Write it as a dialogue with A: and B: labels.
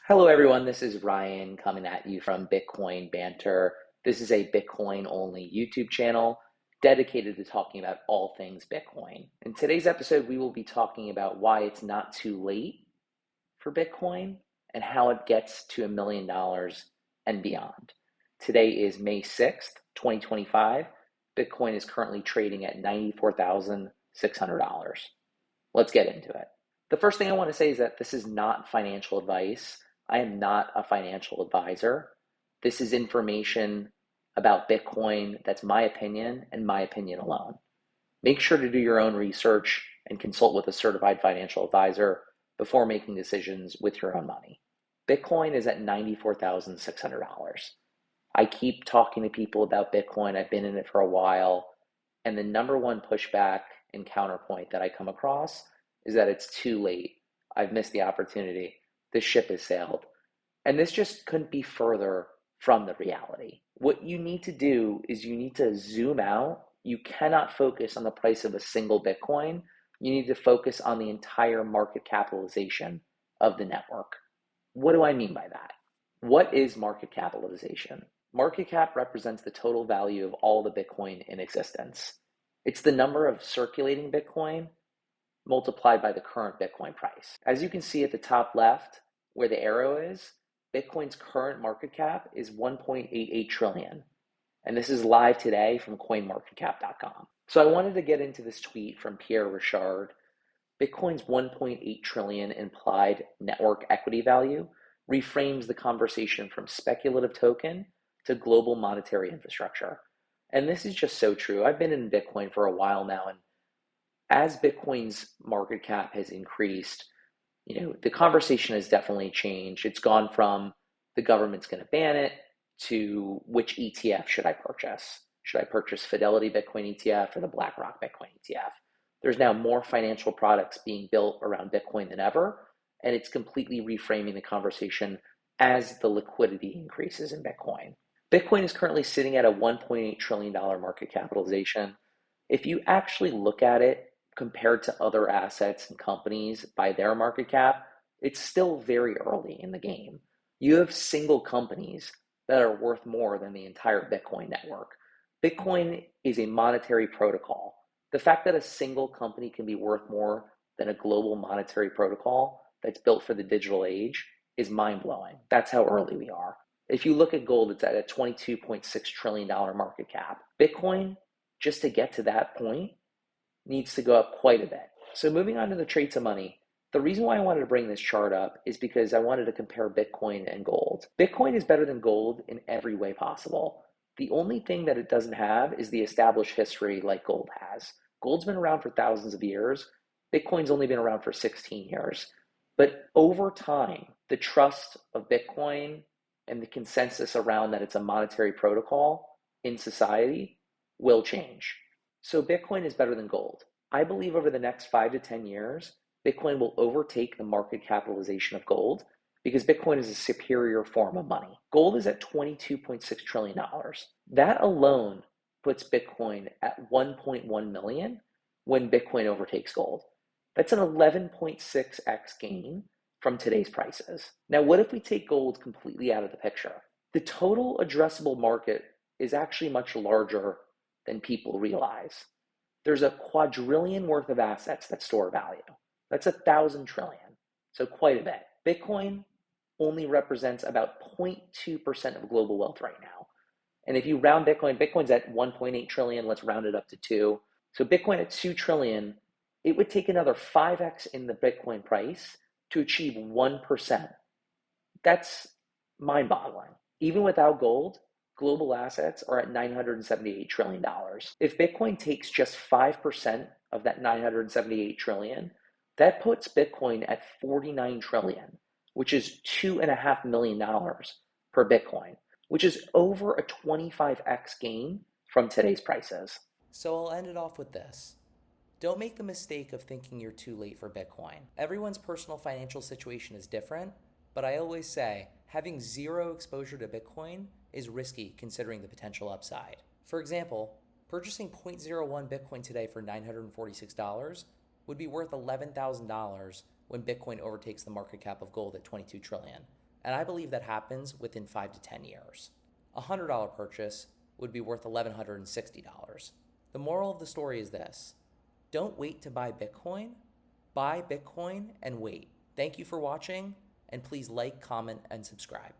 A: Hello, everyone. This is Ryan coming at you from Bitcoin Banter. This is a Bitcoin only YouTube channel dedicated to talking about all things Bitcoin. In today's episode, we will be talking about why it's not too late for Bitcoin and how it gets to $1 million and beyond. Today is May 6th, 2025. Bitcoin is currently trading at $94,600. Let's get into it. The first thing I want to say is that this is not financial advice. I am not a financial advisor. This is information about Bitcoin that's my opinion and my opinion alone. Make sure to do your own research and consult with a certified financial advisor before making decisions with your own money. Bitcoin is at $94,600. I keep talking to people about Bitcoin. I've been in it for a while. And the number one pushback and counterpoint that I come across is that it's too late. I've missed the opportunity. The ship has sailed. And this just couldn't be further from the reality. What you need to do is you need to zoom out. You cannot focus on the price of a single Bitcoin. You need to focus on the entire market capitalization of the network. What do I mean by that? What is market capitalization? Market cap represents the total value of all the Bitcoin in existence. It's the number of circulating Bitcoin multiplied by the current Bitcoin price. As you can see at the top left, where the arrow is, Bitcoin's current market cap is 1.88 trillion. And this is live today from coinmarketcap.com. So I wanted to get into this tweet from Pierre Rochard. Bitcoin's 1.8 trillion implied network equity value reframes the conversation from speculative token to global monetary infrastructure. And this is just so true. I've been in Bitcoin for a while now, and as Bitcoin's market cap has increased, the conversation has definitely changed. It's gone from the government's going to ban it to which ETF should I purchase? Should I purchase Fidelity Bitcoin ETF or the BlackRock Bitcoin ETF? There's now more financial products being built around Bitcoin than ever, and it's completely reframing the conversation as the liquidity increases in Bitcoin. Bitcoin is currently sitting at a $1.8 trillion market capitalization. If you actually look at it compared to other assets and companies by their market cap, it's still very early in the game. You have single companies that are worth more than the entire Bitcoin network. Bitcoin is a monetary protocol. The fact that a single company can be worth more than a global monetary protocol that's built for the digital age is mind-blowing. That's how early we are. If you look at gold, it's at a $22.6 trillion market cap. Bitcoin, just to get to that point, needs to go up quite a bit. So moving on to the traits of money, the reason why I wanted to bring this chart up is because I wanted to compare Bitcoin and gold. Bitcoin is better than gold in every way possible. The only thing that it doesn't have is the established history like gold has. Gold's been around for thousands of years. Bitcoin's only been around for 16 years. But over time, the trust of Bitcoin and the consensus around that it's a monetary protocol in society will change. So Bitcoin is better than gold. I believe over the next 5 to 10 years, Bitcoin will overtake the market capitalization of gold because Bitcoin is a superior form of money. Gold is at $22.6 trillion. That alone puts Bitcoin at 1.1 million when Bitcoin overtakes gold. That's an 11.6x gain from today's prices. Now, what if we take gold completely out of the picture? The total addressable market is actually much larger than people realize. There's a quadrillion worth of assets that store value. That's 1,000 trillion. So quite a bit. Bitcoin only represents about 0.2% of global wealth right now. And if you round Bitcoin's at 1.8 trillion, let's round it up to 2. So Bitcoin at 2 trillion, it would take another 5x in the Bitcoin price to achieve 1%. That's mind-boggling. Even without gold, global assets are at $978 trillion. If Bitcoin takes just 5% of that $978 trillion, that puts Bitcoin at $49 trillion, which is $2.5 million per Bitcoin, which is over a 25x gain from today's prices. So I'll end it off with this. Don't make the mistake of thinking you're too late for Bitcoin. Everyone's personal financial situation is different, but I always say having zero exposure to Bitcoin is risky considering the potential upside. For example, purchasing zero point 0.01 Bitcoin today for $946 would be worth $11,000 when Bitcoin overtakes the market cap of gold at 22 trillion. And I believe that happens within 5 to 10 years. A $100 purchase would be worth $1,160. The moral of the story is this: don't wait to buy Bitcoin. Buy Bitcoin and wait. Thank you for watching, and please like, comment, and subscribe.